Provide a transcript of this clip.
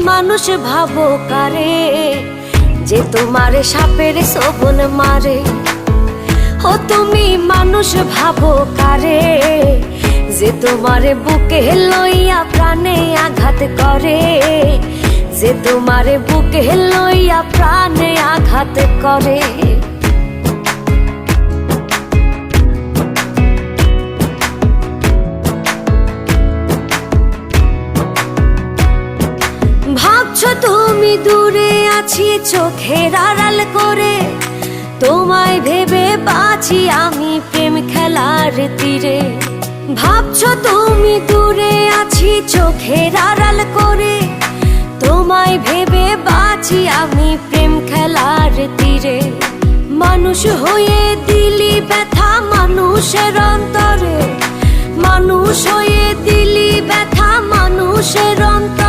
মানুষ ভাবো কারে, যে তোমারে সাপের শোভন মারে। ও তুমি মানুষ ভাবো কারে, যে তোমারে বুকে লইয়া প্রাণে আঘাত করে, যে তোমারে বুকে লইয়া প্রাণে আঘাত করে। ভাবছো তুমি দূরে আছি চোখের আড়াল করে, তোমায় ভেবে বাঁচি আমি প্রেম খেলার তীরে। ভাবছো তুমি দূরে আছি চোখের আড়াল করে, তোমায় ভেবে বাঁচি আমি প্রেম খেলার তীরে। মানুষ হয়ে দিলি ব্যথা মানুষের অন্তরে, মানুষ হয়ে দিলি ব্যথা মানুষের অন্তরে।